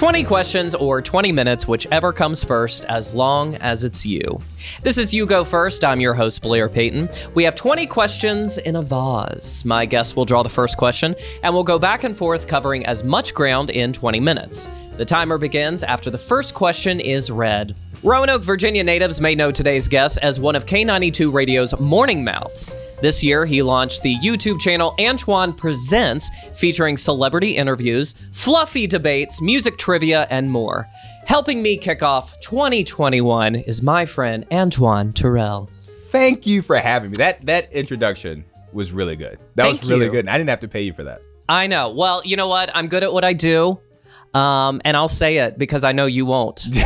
20 questions or 20 minutes, whichever comes first, as long as it's you. This is You Go First. I'm your host, Blair Payton. We have 20 questions in a vase. My guest will draw the first question, and we'll go back and forth covering as much ground in 20 minutes. The timer begins after the first question is read. Roanoke, Virginia natives may know today's guest as one of K92 Radio's Morning Mouths. This year, he launched the YouTube channel Antoine Presents, featuring celebrity interviews, fluffy debates, music trivia, and more. Helping me kick off 2021 is my friend Antoine Terrell. Thank you for having me. That introduction was really good. That was really good. And I didn't have to pay you for that. I know. Well, you know what? I'm good at what I do. And I'll say it because I know you won't. See,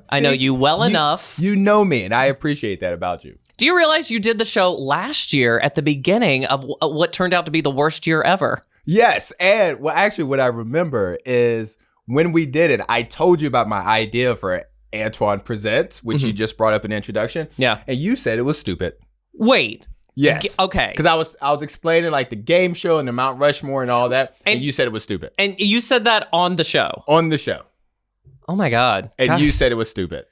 I know you well enough. You know me, and I appreciate that about you. Do you realize you did the show last year at the beginning of what turned out to be the worst year ever? Yes, and what I remember is when we did it, I told you about my idea for Antoine Presents, which you just brought up in the introduction. Yeah. And you said it was stupid. Wait. Yes. Okay. Because I was explaining like the game show and the Mount Rushmore and all that, and you said it was stupid. And you said that on the show? On the show. Oh my God. And Guys. You said it was stupid.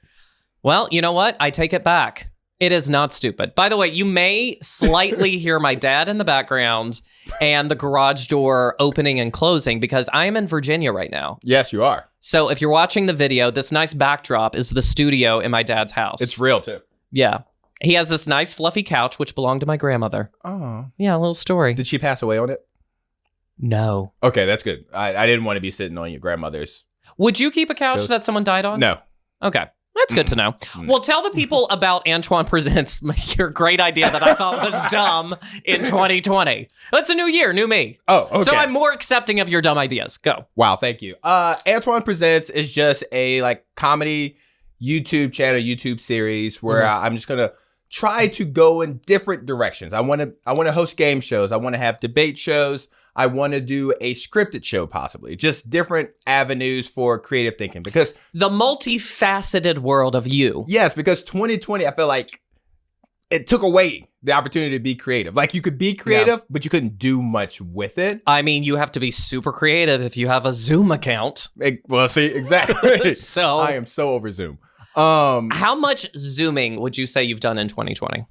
Well, you know what? I take it back. It is not stupid. By the way, you may slightly hear my dad in the background and the garage door opening and closing because I am in Virginia right now. Yes, you are. So if you're watching the video, this nice backdrop is the studio in my dad's house. It's real too. Yeah. He has this nice fluffy couch, which belonged to my grandmother. Oh. Yeah, a little story. Did she pass away on it? No. Okay, that's good. I didn't want to be sitting on your grandmother's. Would you keep a couch that someone died on? No. Okay. That's good to know. Well, tell the people about Antoine Presents, your great idea that I thought was dumb in 2020. It's a new year, new me. Oh, okay. So I'm more accepting of your dumb ideas. Go. Wow, thank you. Antoine Presents is just a comedy YouTube channel, YouTube series where I'm just gonna try to go in different directions. I want to host game shows. I want to have debate shows. I want to do a scripted show, possibly. Just different avenues for creative thinking. Because the multifaceted world of you. Yes, because 2020, I feel like it took away the opportunity to be creative. Like you could be creative, but you couldn't do much with it. I mean, you have to be super creative if you have a Zoom account. Well, see, exactly. So I am so over Zoom. How much Zooming would you say you've done in 2020?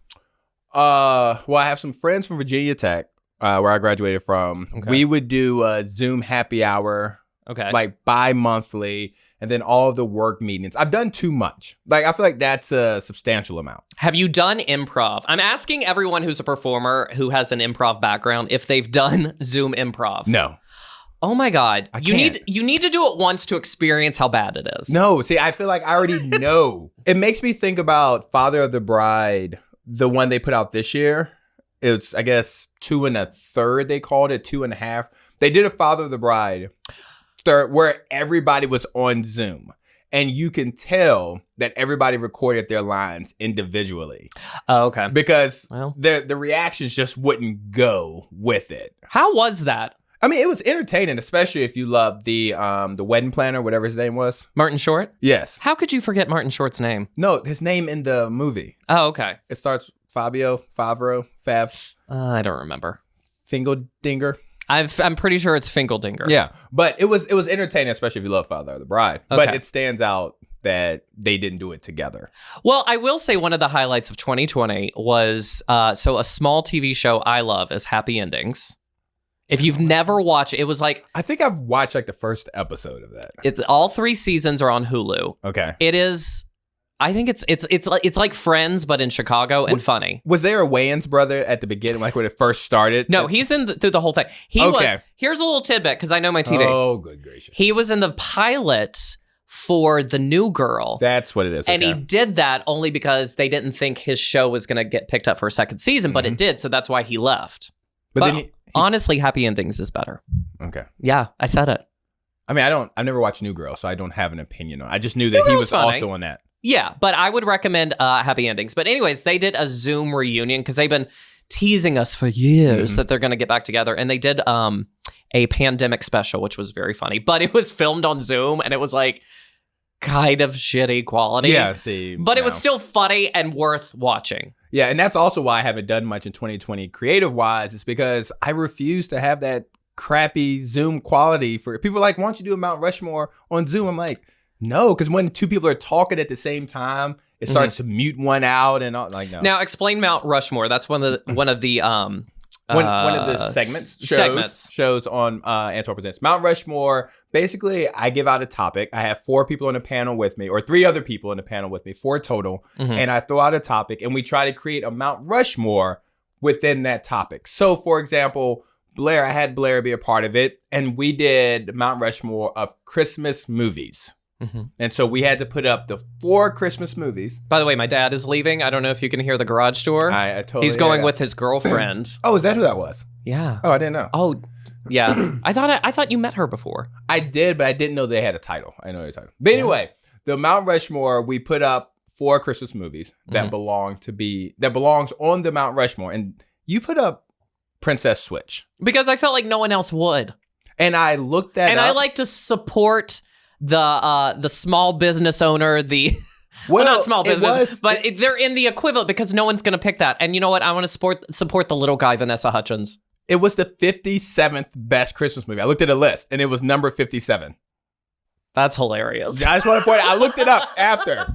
Well, I have some friends from Virginia Tech, where I graduated from. Okay. We would do a Zoom happy hour, like bi-monthly, and then all of the work meetings. I've done too much. Like, I feel like that's a substantial amount. Have you done improv? I'm asking everyone who's a performer who has an improv background if they've done Zoom improv. No. Oh my God. You need to do it once to experience how bad it is. No, see, I feel like I already know. It makes me think about Father of the Bride, the one they put out this year. It's, I guess, 2 1/3. They called it 2 1/2. They did a Father of the Bride where everybody was on Zoom. And you can tell that everybody recorded their lines individually. Oh, okay. Because the reactions just wouldn't go with it. How was that? I mean, it was entertaining, especially if you love the wedding planner, whatever his name was. Martin Short? Yes. How could you forget Martin Short's name? No, his name in the movie. Oh, okay. It starts Favreau. I don't remember. Fingeldinger. I'm pretty sure it's Fingeldinger. Yeah, but it was entertaining, especially if you love Father of the Bride. Okay. But it stands out that they didn't do it together. Well, I will say one of the highlights of 2020 was so a small TV show I love is Happy Endings. If you've never watched it was like... I think I've watched like the first episode of that. All 3 seasons are on Hulu. Okay. It is... I think it's like Friends, but in Chicago and funny. Was there a Wayans brother at the beginning, like when it first started? No, he's in through the whole thing. Here's a little tidbit, because I know my TV. Oh, good gracious. He was in the pilot for The New Girl. That's what it is. And he did that only because they didn't think his show was going to get picked up for a second season, but it did, so that's why he left. But then honestly, Happy Endings is better. Okay. Yeah, I said it. I mean, I've never watched New Girl, so I don't have an opinion on it. I just knew that he was also on that. Yeah, but I would recommend Happy Endings. But anyways, they did a Zoom reunion because they've been teasing us for years that they're going to get back together. And they did a pandemic special, which was very funny. But it was filmed on Zoom, and it was like kind of shitty quality. Yeah, see. But it was still funny and worth watching. Yeah, and that's also why I haven't done much in 2020 creative-wise, is because I refuse to have that crappy Zoom quality for people. Like, why don't you do a Mount Rushmore on Zoom? I'm like, no, because when two people are talking at the same time, it starts to mute one out and all. Like, no. Now explain Mount Rushmore. That's one of the one of the shows on Antoine Presents. Mount Rushmore, basically, I give out a topic. I have 4 people on the panel with me, or 3 other people in the panel with me, 4 total. And I throw out a topic, and we try to create a Mount Rushmore within that topic. So, for example, Blair, I had Blair be a part of it, and we did Mount Rushmore of Christmas movies. And so we had to put up the 4 Christmas movies. By the way, my dad is leaving. I don't know if you can hear the garage door. I totally. He's going with his girlfriend. Oh, is that who that was? Yeah. Oh, I didn't know. Oh, yeah. I thought you met her before. I did, but I didn't know they had a title. I know their title. But anyway, the Mount Rushmore, we put up 4 Christmas movies that belongs on the Mount Rushmore, and you put up Princess Switch because I felt like no one else would. And I looked at, I like to support the small business owner, well, not small business, they're in the equivalent because no one's going to pick that. And you know what? I want to support the little guy, Vanessa Hudgens. It was the 57th best Christmas movie. I looked at a list and it was number 57. That's hilarious. I just want to point out, I looked it up after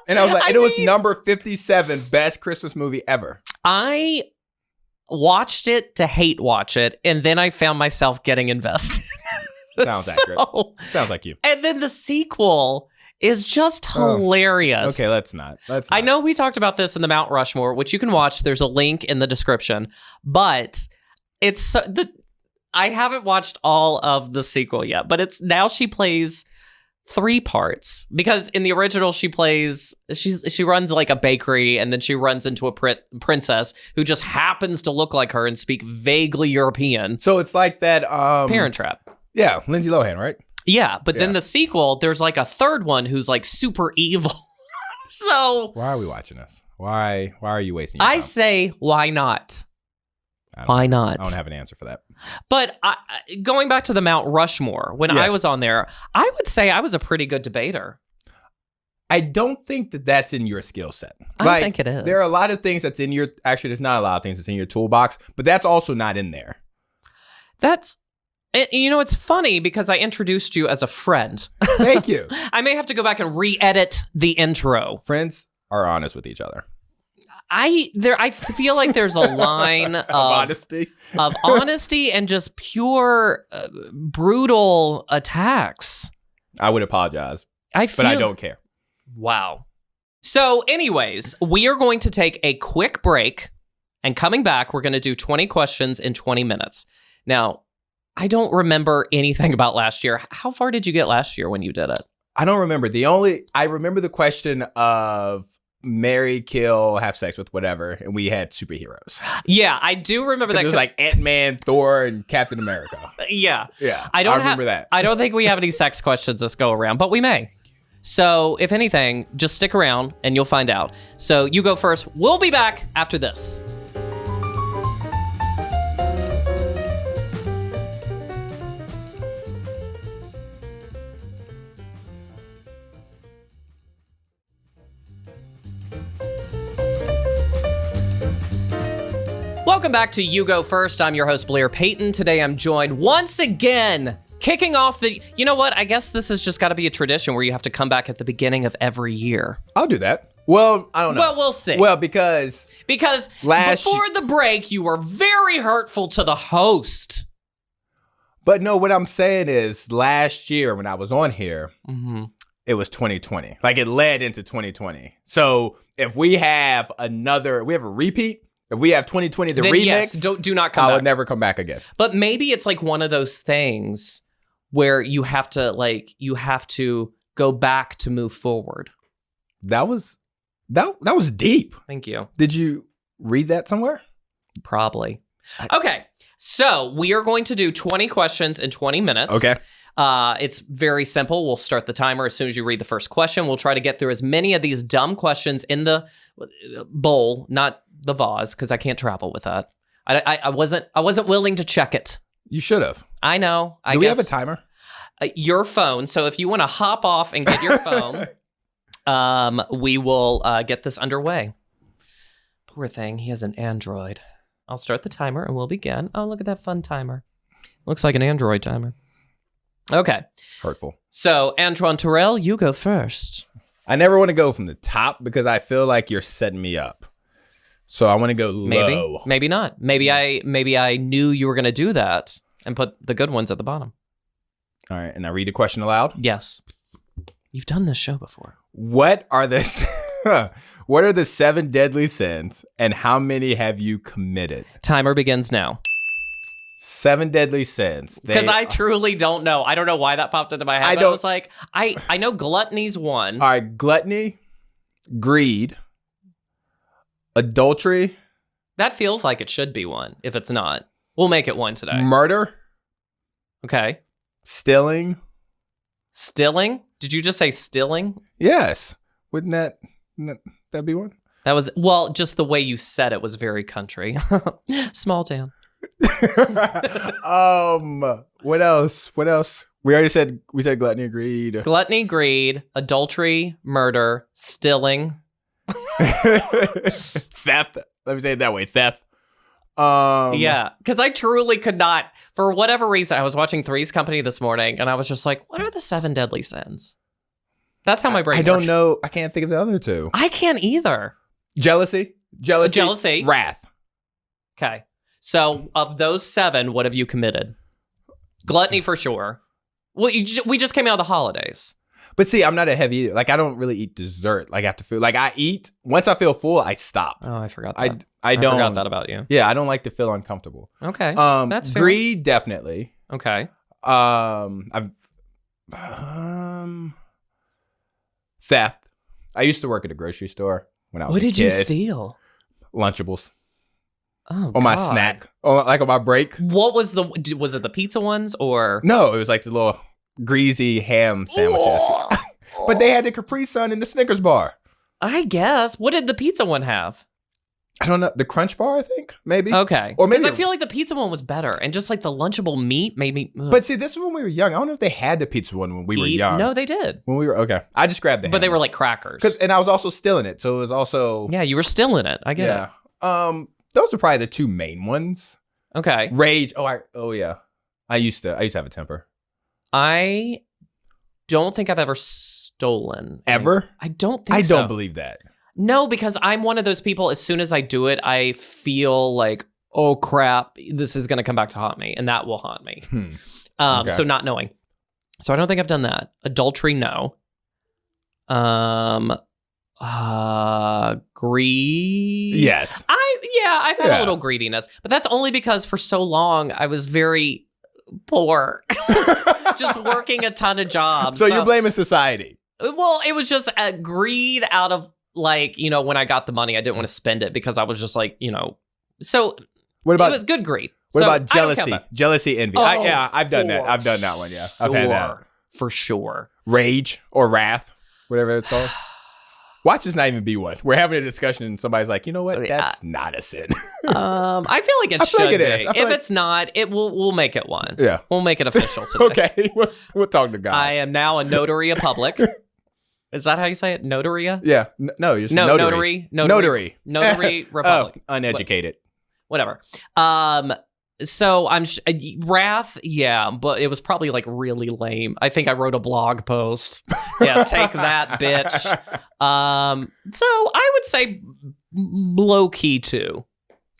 and I was like, it was number 57 best Christmas movie ever. I watched it to hate watch it. And then I found myself getting invested. Sounds accurate. Sounds like you. And then the sequel is just hilarious. Okay, let's not. I know we talked about this in the Mount Rushmore, which you can watch. There's a link in the description. But I haven't watched all of the sequel yet. But now she plays 3 parts because in the original she runs like a bakery and then she runs into a princess who just happens to look like her and speak vaguely European. So it's like that Parent Trap. Yeah, Lindsay Lohan, right? Yeah, but then the sequel, there's like a third one who's like super evil. So why are we watching this? Why are you wasting your time? I say, why not? Why not? I don't have an answer for that. But going back to the Mount Rushmore, when I was on there, I would say I was a pretty good debater. I don't think that's in your skill set. I think it is. There are a lot of things that's in your, actually there's not a lot of things that's in your toolbox, but that's also not in there. It's funny because I introduced you as a friend. Thank you. I may have to go back and re-edit the intro. Friends are honest with each other. I feel like there's a line of honesty and just pure brutal attacks. I would apologize, but I don't care. Wow. So anyways, we are going to take a quick break, and coming back, we're going to do 20 questions in 20 minutes. Now, I don't remember anything about last year. How far did you get last year when you did it? I don't remember. I remember the question of marry, kill, have sex with, whatever, and we had superheroes. Yeah, I do remember that. It was like Ant-Man, Thor, and Captain America. Yeah. I remember that. I don't think we have any sex questions this go around, but we may. So if anything, just stick around and you'll find out. So you go first. We'll be back after this. Welcome back to You Go First. I'm your host, Blair Payton. Today I'm joined once again, kicking off you know what? I guess this has just got to be a tradition where you have to come back at the beginning of every year. I'll do that. Well, I don't know. Well, we'll see. Well, because before the break, you were very hurtful to the host. But no, what I'm saying is last year when I was on here, it was 2020. Like it led into 2020. So if we have a repeat, if we have 2020, the remix, yes, do not come back. I would never come back again. But maybe it's like one of those things where you have to go back to move forward. That was deep. Thank you. Did you read that somewhere? Probably. Okay. So we are going to do 20 questions in 20 minutes. Okay. It's very simple. We'll start the timer as soon as you read the first question. We'll try to get through as many of these dumb questions in the bowl, not the vase, because I can't travel with that. I wasn't willing to check it. You should have. I know. Do we have a timer? Your phone. So if you want to hop off and get your phone, we will get this underway. Poor thing. He has an Android. I'll start the timer and we'll begin. Oh, look at that fun timer. Looks like an Android timer. Okay. Hurtful. So, Antoine Terrell, you go first. I never want to go from the top because I feel like you're setting me up. So I want to go low. Maybe not. Maybe I knew you were going to do that and put the good ones at the bottom. All right, and I read the question aloud? Yes. You've done this show before. What are the 7 deadly sins and how many have you committed? Timer begins now. 7 deadly sins. Because I truly don't know. I don't know why that popped into my head. I was like, I know gluttony's one. All right, gluttony, greed, adultery. That feels like it should be one. If it's not, we'll make it one today. Murder. Okay. Stealing. Stilling? Did you just say stilling? Yes. Wouldn't that be one? That was, well, just the way you said it was very country. Small town. What else? We said gluttony, greed. Gluttony, greed, adultery, murder, stilling. Theft. Let me say it that way. Theft. Yeah, because I truly could not, for whatever reason, I was watching Three's Company this morning and I was just like, what are the 7 deadly sins? That's how my brain works. I don't know. I can't think of the other 2. I can't either. Jealousy. Wrath. Okay. So of those 7, what have you committed? Gluttony for sure. Well, we just came out of the holidays. But see, I'm not a heavy eater. Like, I don't really eat dessert. Like, I have to feel like I eat. Once I feel full, I stop. Oh, I forgot that. I don't. forgot that about you. Yeah, I don't like to feel uncomfortable. Okay. That's fair. Greed, definitely. Okay. Theft. I used to work at a grocery store when I was a kid. What did you steal? Lunchables. Oh, on my snack. Like on my break. What was was it the pizza ones or? No, it was like the little greasy ham sandwiches. But they had the Capri Sun and the Snickers bar. I guess. What did the pizza one have? I don't know. The Crunch bar, I think, maybe. Okay. Or maybe because I feel like the pizza one was better, and just like the Lunchable meat made me. Ugh. But see, this was when we were young. I don't know if they had the pizza one when we were young. No, they did. When we were okay. I just grabbed the. But they were like crackers. And I was also still in it, so it was also. Yeah, you were still in it. I get it. Those are probably the 2 main ones. Okay. Rage. Oh yeah. I used to have a temper. I don't think I've ever stolen. Ever? I don't think so. I don't believe that. No, because I'm one of those people, as soon as I do it, I feel like, oh crap, this is going to come back to haunt me, and that will haunt me. Okay. So not knowing. So I don't think I've done that. Adultery, no. Greed. Yes. I've had a little greediness, but that's only because for so long I was very poor, just working a ton of jobs. So you're blaming society. Well, it was just a greed out of like, when I got the money, I didn't want to spend it because I was just like, so what about, it was good greed. What about jealousy? Jealousy, envy. I've done that. I've done that one. Yeah. I've had that. For sure. Rage or wrath, whatever it's called. Watch this not even be one. We're having a discussion and somebody's like, you know what? That's not a sin. I feel like it should be. If it's not, we'll make it one. Yeah. We'll make it official today. Okay. We'll talk to God. I am now a notaria public. Is that how you say it? Notaria? Yeah. No, you're just notary. Notary republic. Uneducated. Whatever. So I'm wrath, yeah, but it was probably like really lame. I think I wrote a blog post. Yeah, take that, bitch. So I would say low key 2.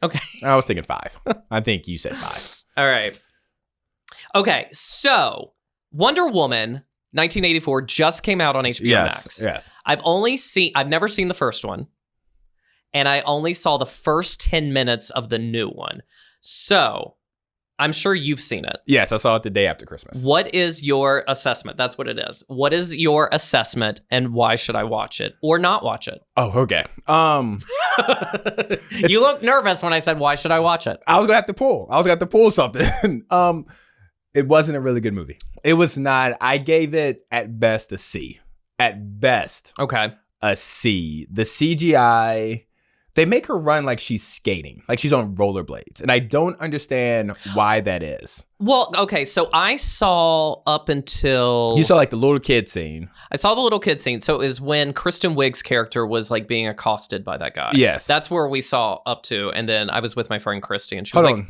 Okay. I was thinking 5. I think you said 5. All right. Okay, so Wonder Woman 1984 just came out on HBO Max. Yes. I've never seen the first one, and I only saw the first 10 minutes of the new one. So, I'm sure you've seen it. Yes, I saw it the day after Christmas. What is your assessment? That's what it is. What is your assessment, and why should I watch it or not watch it? Oh, okay. You look nervous when I said, why should I watch it? I was going to have to pull something. It wasn't a really good movie. It was not. I gave it, at best, a C. At best. Okay. A C. The CGI... They make her run like she's skating, like she's on rollerblades. And I don't understand why that is. Well, okay, so I saw up until... You saw like the little kid scene. I saw the little kid scene. So it was when Kristen Wiig's character was like being accosted by that guy. Yes. That's where we saw up to. And then I was with my friend Christy and she was like...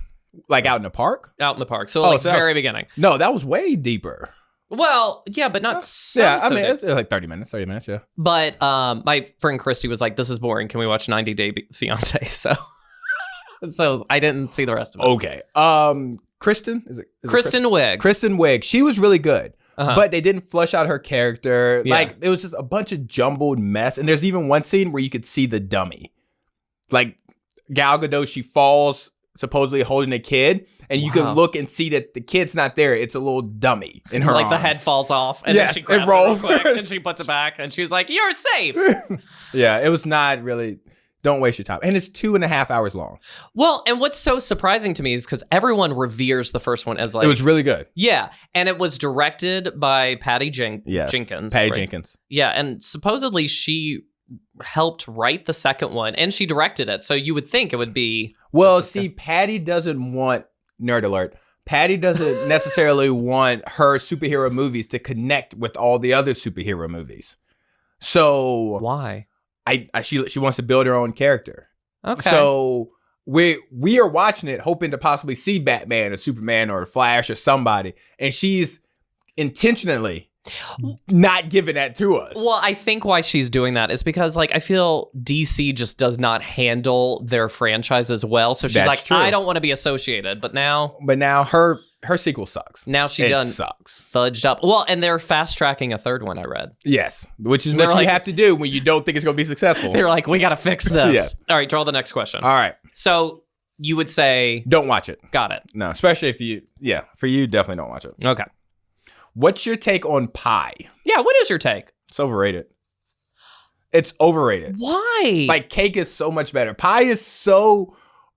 Like out in the park? Out in the park. So Oh, like so that was- very beginning. No, that was way deeper. Well, yeah, but not so. Yeah, I so mean, deep. it's like 30 minutes, yeah. But my friend Christy was like, "This is boring. Can we watch 90 Day Fiance?" So I didn't see the rest of it. Okay. Kristen? Is it Kristen Wiig. Kristen Wiig. She was really good. Uh-huh. But they didn't flush out her character. Yeah. Like, it was just a bunch of jumbled mess. And there's even one scene where you could see the dummy. Like, Gal Gadot, she falls supposedly holding a kid. And you can look and see that the kid's not there. It's a little dummy in her like arms. the head falls off, and Yes, then she grabs it it real rolls. quick, and she puts it back, and she's like, "You're safe." Yeah, it was not really... Don't waste your time. And it's 2.5 hours long. Well, and what's so surprising to me is because everyone reveres the first one as like... It was really good. Yeah, and it was directed by Patty Yes. Jenkins. Patty right? Jenkins. Yeah, and supposedly she helped write the second one, and she directed it, so you would think it would be... Well, see, Patty doesn't want... Nerd alert. Patty doesn't necessarily want her superhero movies to connect with all the other superhero movies. So... Why? She wants to build her own character. Okay. So we are watching it, hoping to possibly see Batman or Superman or Flash or somebody, and she's intentionally not giving that to us. Well, I think why she's doing that is because, like, I feel DC just does not handle their franchise as well. So she's That's like, true. I don't want to be associated. But now her sequel sucks. she It done sucks. fudged up. Well, and they're fast tracking a third one, I read. Yes, which is They're what like- you have to do when you don't think it's going to be successful. They're like, we got to fix this. Yeah. All right, draw the next question. All right, So you would say, don't watch it. got it. No, especially if for you, definitely don't watch it. Okay. What's your take on pie? Yeah, what is your take? It's overrated. It's overrated. Why? Like, cake is so much better. Pie is so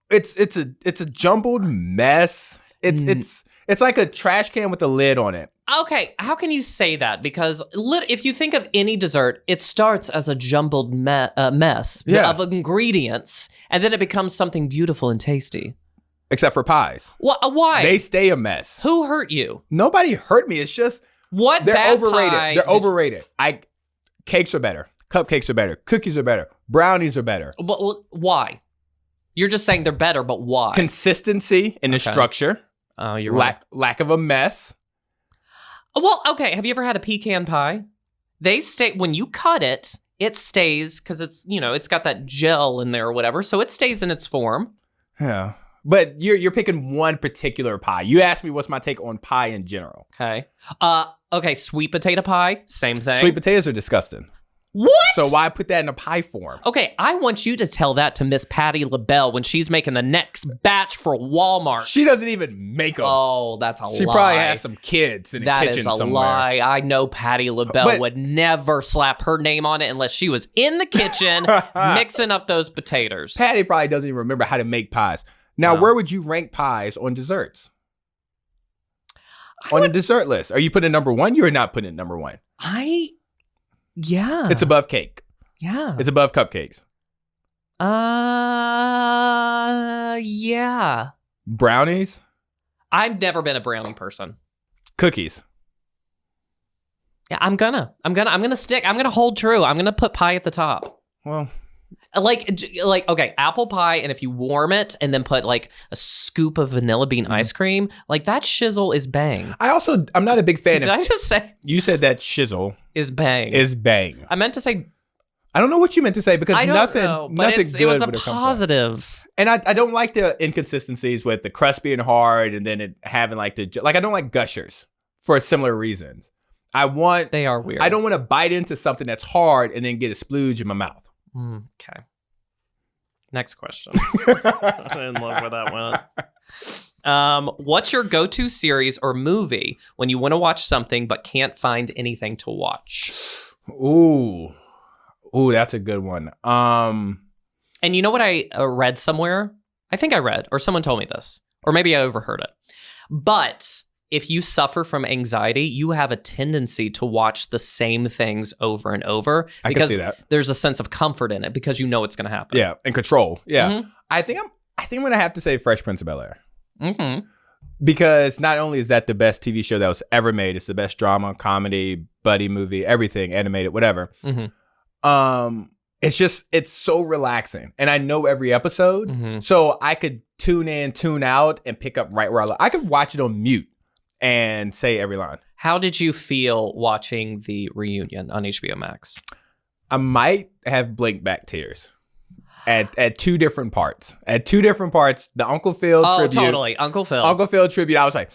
it's a jumbled mess. It's like a trash can with a lid on it. Okay, how can you say that? Because if you think of any dessert, it starts as a jumbled mess of ingredients, and then it becomes something beautiful and tasty. Except for pies. Why? They stay a mess. Who hurt you? Nobody hurt me. It's just What they're bad overrated. pie They're did- overrated. Cakes are better. Cupcakes are better. Cookies are better. Brownies are better. Why? You're just saying they're better, but why? Consistency in the Okay. structure. Oh, you're right. Lack of a mess. Well, okay. Have you ever had a pecan pie? They stay when you cut it. It stays because it's got that gel in there or whatever, so it stays in its form. Yeah. But you're picking one particular pie. You asked me what's my take on pie in general. Okay. Okay. Sweet potato pie, same thing. Sweet potatoes are disgusting. What? So why put that in a pie form? Okay, I want you to tell that to Miss Patty LaBelle when she's making the next batch for Walmart. She doesn't even make them. Oh, that's a lie. She probably has some kids in the That kitchen is a somewhere. lie. I know Patty LaBelle But- would never slap her name on it unless she was in the kitchen mixing up those potatoes. Patty probably doesn't even remember how to make pies. Now, No. where would you rank pies on desserts? On the dessert list. Are you putting it number one? You're not putting it number one. Yeah. It's above cake. Yeah. It's above cupcakes. Yeah. Brownies. I've never been a brownie person. Cookies. Yeah, I'm gonna hold true. I'm gonna put pie at the top. Well, Like, okay, apple pie, and if you warm it and then put like a scoop of vanilla bean ice cream, like that shizzle is bang. I'm not a big fan Did of... I just say You said that shizzle is bang? is bang. I meant to say I don't know what you meant to say because I don't nothing know, but good it was a would have come from it. positive. And I don't like the inconsistencies with the crust being hard and then it having like I don't like gushers for similar reasons. They are weird. I don't want to bite into something that's hard and then get a splooge in my mouth. Okay. Next question. I'm in love with that one. What's your go-to series or movie when you want to watch something but can't find anything to watch? Ooh, that's a good one. And you know what I read somewhere? I think I read, or someone told me this, or maybe I overheard it. But if you suffer from anxiety, you have a tendency to watch the same things over and over I can see that. there's a sense of comfort in it because you know it's going to happen. Yeah, and control. Yeah, Mhm. I think I'm gonna have to say Fresh Prince of Bel-Air. Mm-hmm. Because not only is that the best TV show that was ever made, it's the best drama, comedy, buddy movie, everything, animated, whatever. Mm-hmm. it's so relaxing. And I know every episode. So I could tune in, tune out, and pick up right where I could watch it on mute and say every line. How did you feel watching the reunion on HBO Max? I might have blinked back tears at two different parts. At two different parts, the Uncle Phil tribute. Oh, totally. Uncle Phil tribute. I was like,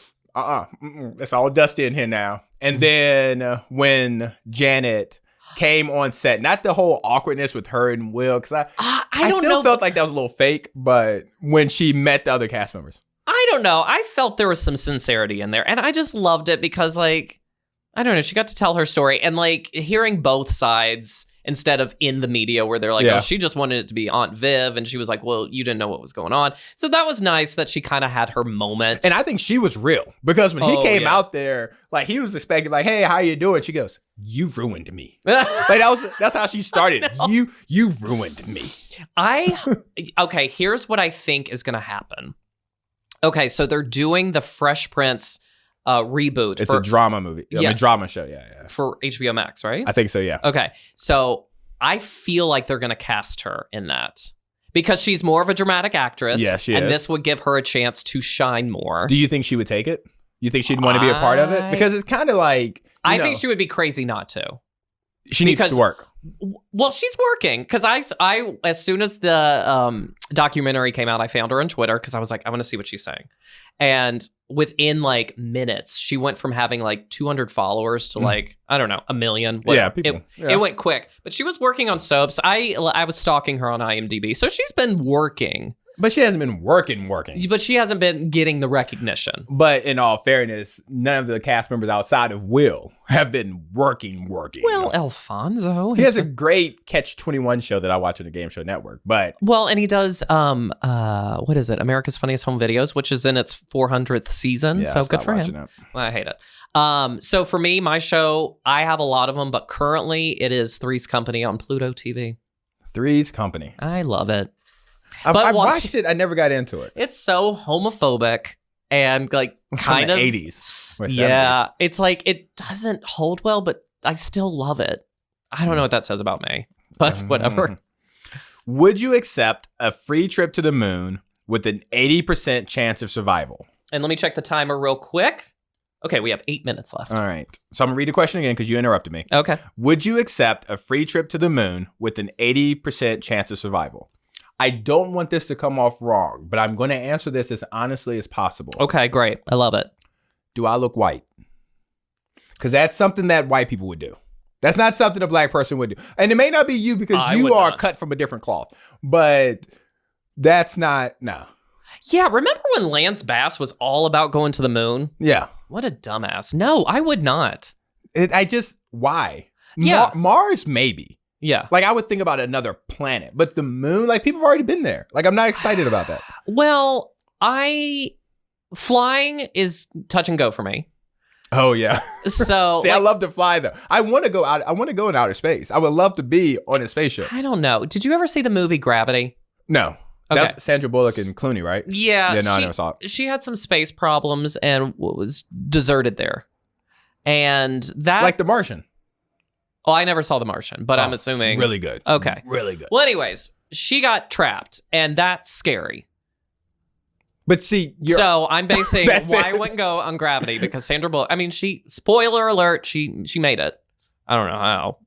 it's all dusty in here now. And then when Janet came on set, not the whole awkwardness with her and Will, because I still felt like that was a little fake, but when she met the other cast members. I don't know. I felt there was some sincerity in there, and I just loved it because, like, I don't know, she got to tell her story, and, like, hearing both sides instead of in the media where they're like, oh, she just wanted it to be Aunt Viv, and she was like, well, you didn't know what was going on. So that was nice that she kind of had her moment. And I think she was real, because when he came out there, like, he was expecting, like, hey, how you doing? She goes, you ruined me. Like, that's how she started. You ruined me. Okay, here's what I think is going to happen. Okay, so they're doing the Fresh Prince reboot. It's a drama movie. A drama show, yeah. For HBO Max, right? I think so, yeah. Okay, so I feel like they're going to cast her in that because she's more of a dramatic actress. Yeah, she is. And this would give her a chance to shine more. Do you think she would take it? You think she'd want to be a part of it? Because it's kind of like... I think she would be crazy not to. She needs to work. Well, she's working because I as soon as the documentary came out, I found her on Twitter because I was like, I want to see what she's saying. And within like minutes, she went from having like 200 followers to like, I don't know, 1 million. People. It went quick, but she was working on soaps. I was stalking her on IMDb. So she's been working. But she hasn't been working. But she hasn't been getting the recognition. But in all fairness, none of the cast members outside of Will have been working. Well, Alfonso. He has a great Catch-21 show that I watch on the Game Show Network. But and he does, what is it? America's Funniest Home Videos, which is in its 400th season. Yeah, so good for him. Well, I hate it. So for me, my show, I have a lot of them, but currently it is Three's Company on Pluto TV. Three's Company. I love it. I watched it. I never got into it. It's so homophobic and like kind of 80s. Or 70s. Yeah, it's like it doesn't hold well, but I still love it. I don't know what that says about me, but whatever. Would you accept a free trip to the moon with an 80% chance of survival? And let me check the timer real quick. Okay, we have 8 minutes left. All right. So I'm going to read the question again because you interrupted me. Okay. Would you accept a free trip to the moon with an 80% chance of survival? I don't want this to come off wrong, but I'm going to answer this as honestly as possible. Okay, great. I love it. Do I look white? Because that's something that white people would do. That's not something a black person would do. And it may not be you because you are cut from a different cloth. But that's not, no. Yeah, remember when Lance Bass was all about going to the moon? Yeah. What a dumbass. No, I would not. Why? Yeah. Mars, maybe. Yeah. Like, I would think about another planet. But the moon, like, people have already been there. Like, I'm not excited about that. Well, flying is touch and go for me. Oh, yeah. So See, I love to fly, though. I want to go out. I want to go in outer space. I would love to be on a spaceship. I don't know. Did you ever see the movie Gravity? No. Okay. That's Sandra Bullock and Clooney, right? Yeah. Yeah, no, I never saw it. She had some space problems and was deserted there. And that... Like The Martian. Oh, I never saw The Martian, but I'm assuming... Really good. Okay. Really good. Well, anyways, she got trapped, and that's scary. But see... So I'm basing why I wouldn't go on Gravity, because Sandra Bullock... I mean, spoiler alert, she made it. I don't know how.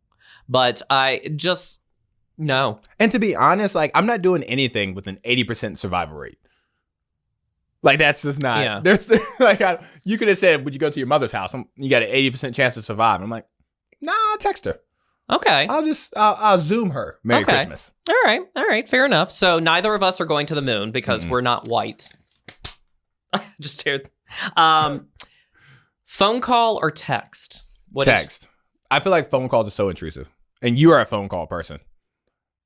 But I just... No. And to be honest, like, I'm not doing anything with an 80% survival rate. Like, that's just not... Yeah. There's like, you could have said, would you go to your mother's house? You got an 80% chance to survive. I'm like, nah, I'll text her. Okay. I'll Zoom her. Merry Christmas. All right. Fair enough. So neither of us are going to the moon because we're not white. Just here. Phone call or text? Text. I feel like phone calls are so intrusive. And you are a phone call person.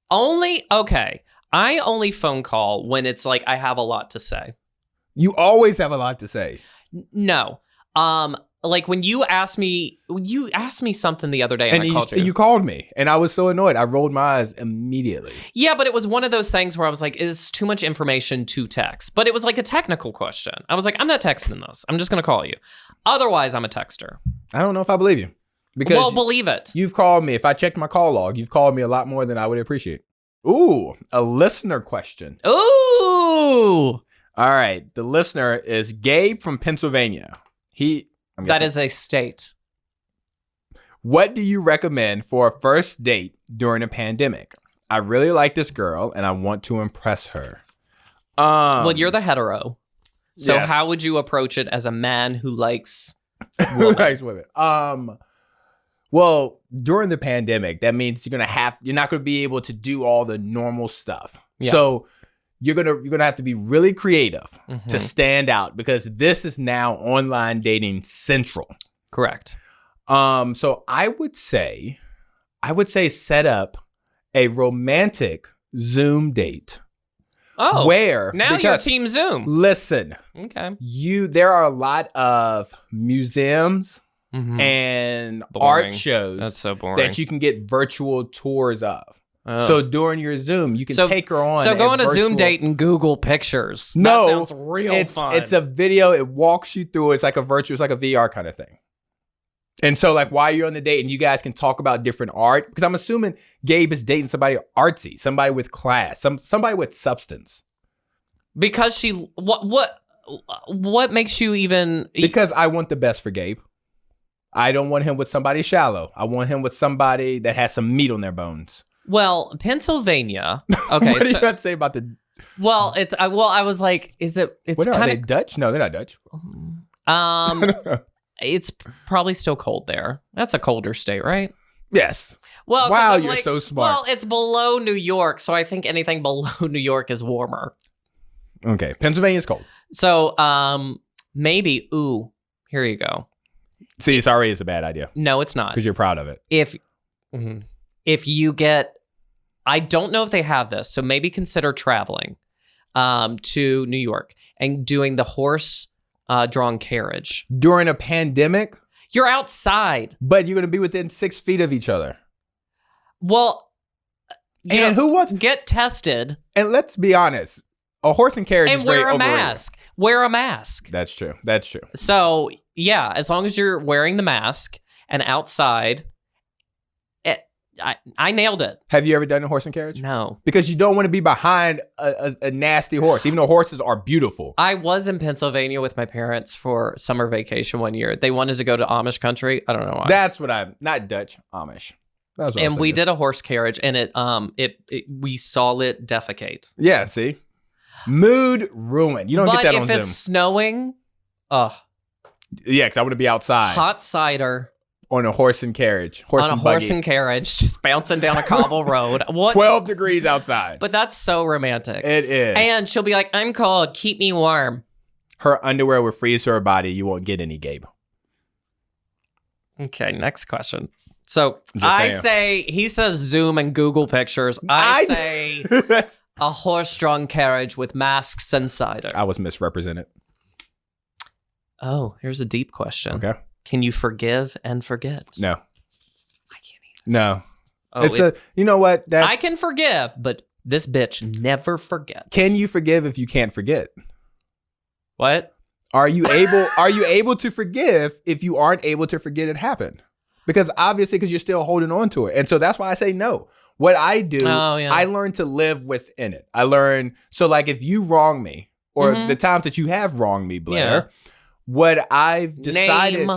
Okay. I only phone call when it's like I have a lot to say. You always have a lot to say. No. Like when you asked me something the other day and I called you. You called me and I was so annoyed. I rolled my eyes immediately. Yeah, but it was one of those things where I was like, it's too much information to text. But it was like a technical question. I was like, I'm not texting this. I'm just going to call you. Otherwise, I'm a texter. I don't know if I believe you. Because well, believe it. you've called me. If I checked my call log, you've called me a lot more than I would appreciate. Ooh, a listener question. Ooh. All right. The listener is Gabe from Pennsylvania. That is a state. What do you recommend for a first date during a pandemic? I really like this girl and I want to impress her. Well, you're the hetero. So yes. how would you approach it as a man who likes Who likes women? Well, during the pandemic, that means you're not gonna be able to do all the normal stuff. Yeah. So you're gonna have to be really creative to stand out, because this is now online dating central. Correct. So I would say set up a romantic Zoom date. Oh, where now you're Team Zoom. Listen, okay. There are a lot of museums and art shows. That's so boring. That you can get virtual tours of. Oh. So during your Zoom, you can take her on. So go on a Zoom date and Google pictures. No, that sounds real fun. It's a video. It walks you through. It's like a VR kind of thing. And so, like, while you're on the date and you guys can talk about different art, because I'm assuming Gabe is dating somebody artsy, somebody with class, somebody with substance. Because what makes you even... Because I want the best for Gabe. I don't want him with somebody shallow. I want him with somebody that has some meat on their bones. Well, Pennsylvania. Okay. What are you about to say about the... Well, I was like, is it... It's kind of... Are they Dutch? No, they're not Dutch. It's probably still cold there. That's a colder state, right? Yes. Well, wow, you're so smart. Well, it's below New York, so I think anything below New York is warmer. Okay, Pennsylvania's cold. So, maybe. Ooh, here you go. See, sorry, it's a bad idea. No, it's not. Because you're proud of it. If you get, I don't know if they have this, so maybe consider traveling to New York and doing the horse drawn carriage during a pandemic. You're outside, but you're going to be within 6 feet of each other. Well, and who wants get tested? And let's be honest, a horse and carriage and is very wear a overrated. mask. Wear a mask. That's true. That's true. So yeah, as long as you're wearing the mask and outside. I nailed it. Have you ever done a horse and carriage? No. Because you don't want to be behind a nasty horse, even though horses are beautiful. I was in Pennsylvania with my parents for summer vacation one year. They wanted to go to Amish country. I don't know why. That's what not Dutch, Amish. That's what and we did a horse carriage, and we saw it defecate. Yeah, see? Mood ruined. You don't get that on Zoom. But if it's snowing, yeah, because I want to be outside. Hot cider. On a horse and carriage. Horse and carriage, just bouncing down a cobble road. What? 12 degrees outside. But that's so romantic. It is. And she'll be like, I'm cold. Keep me warm. Her underwear will freeze her body. You won't get any, Gabe. Okay, next question. So he says Zoom and Google pictures. I say a horse-drawn carriage with masks and cider. I was misrepresented. Oh, here's a deep question. Okay. Can you forgive and forget? No. I can't either. No. Oh, you know what? I can forgive, but this bitch never forgets. Can you forgive if you can't forget? What? Are you able to forgive if you aren't able to forget it happened? Because you're still holding on to it. And so that's why I say no. What I do, I learn to live within it. So like if you wrong me, or the times that you have wronged me, Blair, what I've decided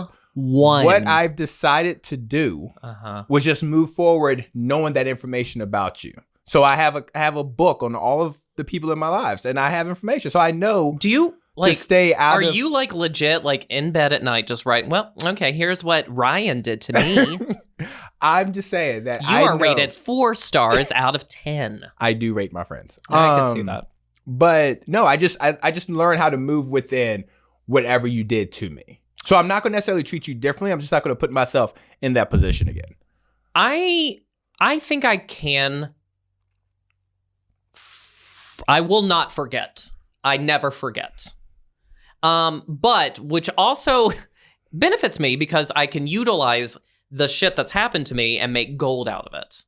to do was just move forward knowing that information about you. So I have a book on all of the people in my lives, and I have information. So I know to stay out Are you like legit like in bed at night just writing, well, okay, here's what Ryan did to me. I'm just saying that you are rated 4 stars out of 10. I do rate my friends. I can see that. But no, I just learned how to move within whatever you did to me. So I'm not going to necessarily treat you differently. I'm just not going to put myself in that position again. I think I can. I will not forget. I never forget. But which also benefits me because I can utilize the shit that's happened to me and make gold out of it.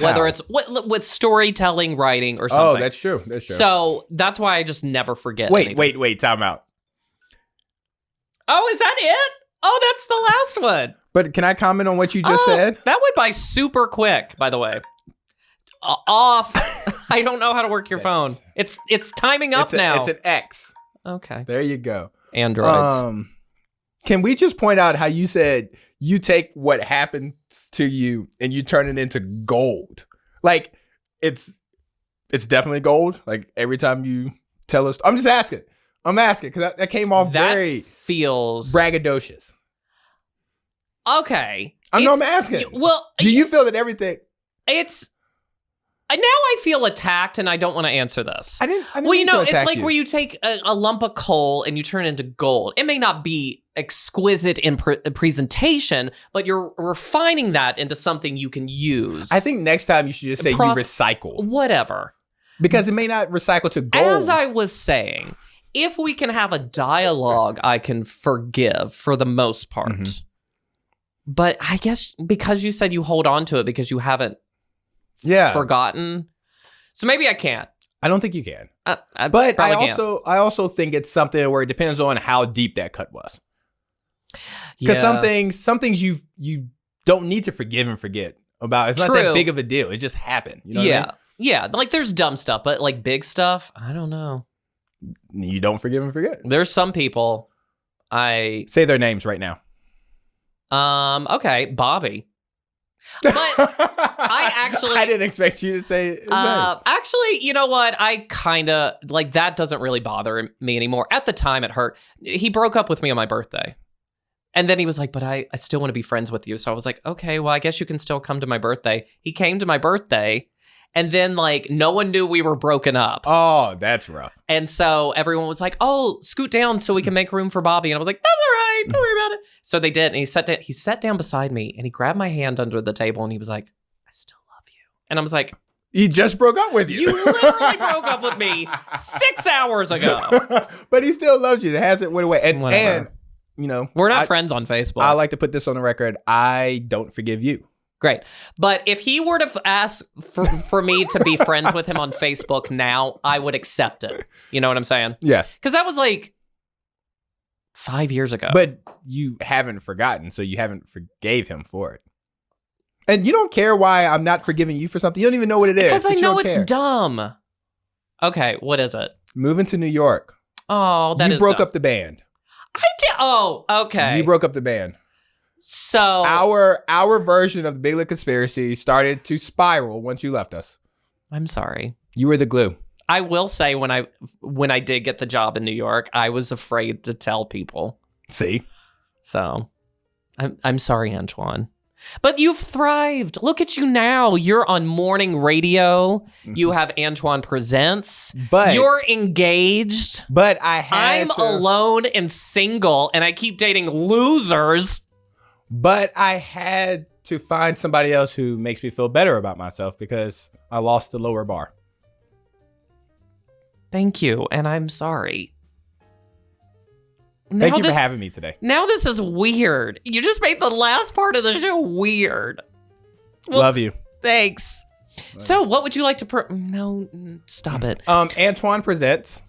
Whether it's with storytelling, writing, or something. Oh, that's true. So that's why I just never forget. Wait, time out. Oh, is that it? Oh, that's the last would. But can I comment on what you just said? That went by super quick, by the way. Off. I don't know how to work your phone. It's timing up now. It's an X. Okay. There you go. Androids. Can we just point out how you said you take what happens to you and you turn it into gold? Like, it's definitely gold. Like, every time you tell us. I'm just asking. I'm asking because that came off very feels braggadocious. Okay. I'm asking. Well, do you feel that everything? It's now I feel attacked, and I don't want to answer this. I didn't well, you know, it's like you. where you take a lump of coal and you turn it into gold. It may not be exquisite in presentation, but you're refining that into something you can use. I think next time you should just say you recycle. Whatever. Because it may not recycle to gold. As I was saying, if we can have a dialogue, I can forgive for the most part. Mm-hmm. But I guess because you said you hold on to it because you haven't forgotten. So maybe I can't. I don't think you can. But I also think it's something where it depends on how deep that cut was. Because some things you don't need to forgive and forget about. It's not that big of a deal. It just happened. You know what I mean? Yeah. Like there's dumb stuff, but like big stuff, I don't know. You don't forgive and forget. There's some people say their names right now. Okay, Bobby. But I didn't expect you to say his name. Actually, you know what? I kind of like that doesn't really bother me anymore. At the time it hurt. He broke up with me on my birthday. And then he was like, but I still want to be friends with you. So I was like, okay, well, I guess you can still come to my birthday. He came to my birthday. And then, like, no one knew we were broken up. Oh, that's rough. And so everyone was like, oh, scoot down so we can make room for Bobby. And I was like, that's all right. Don't worry about it. So they did. And he sat down beside me and he grabbed my hand under the table and he was like, I still love you. And I was like, he just broke up with you. You literally broke up with me 6 hours ago. But he still loves you. It hasn't went away. And you know, we're not friends on Facebook. I like to put this on the record. I don't forgive you. Great. But if he were to ask for me to be friends with him on Facebook now, I would accept it. You know what I'm saying? Yeah. Because that was like 5 years ago. But you haven't forgotten, so you haven't forgave him for it. And you don't care why I'm not forgiving you for something. You don't even know what it is. Because I know it's dumb. Okay, what is it? Moving to New York. Oh, that is You broke dumb. up the band. I did. Oh, okay. You broke up the band. So our version of the Big Lit Conspiracy started to spiral once you left us. I'm sorry. You were the glue. I will say when I did get the job in New York, I was afraid to tell people. See? So I'm sorry, Antoine. But you've thrived. Look at you now. You're on morning radio. Mm-hmm. You have Antoine Presents. But you're engaged. But I'm alone and single, and I keep dating losers. But I had to find somebody else who makes me feel better about myself because I lost the lower bar. Thank you, and I'm sorry. Thank you for having me today. Now this is weird. You just made the last part of the show weird. Well, love you. Thanks. So what would you like to... No, stop it. Antoine Presents.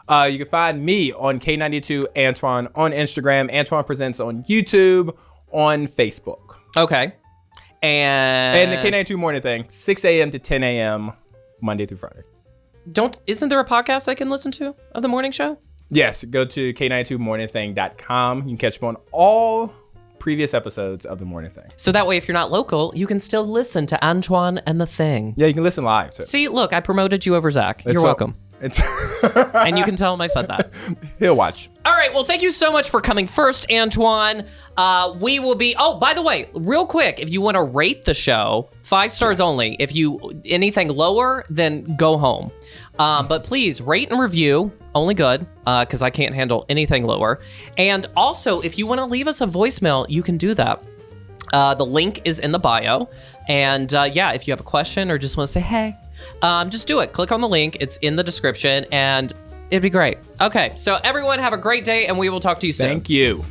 You can find me on K92 Antoine on Instagram. Antoine Presents on YouTube. On Facebook. Okay. And the K92 morning thing, 6 a.m. to 10 a.m. Monday through Friday. Isn't there a podcast I can listen to of the morning show? Yes, go to K92morningthing.com. You can catch up on all previous episodes of the morning thing. So that way, if you're not local, you can still listen to Antoine and the Thing. Yeah, you can listen live too. See, look, I promoted you over Zach. You're welcome. And you can tell him I said that. He'll watch. All right. Well, thank you so much for coming first, Antoine. We will be... Oh, by the way, real quick, if you want to rate the show, 5 stars only. If anything lower, then go home. But please rate and review. Only good, because I can't handle anything lower. And also, if you want to leave us a voicemail, you can do that. The link is in the bio. And if you have a question or just want to say, hey, just do it. Click on the link. It's in the description and it'd be great. Okay, so everyone have a great day and we will talk to you soon. Thank you.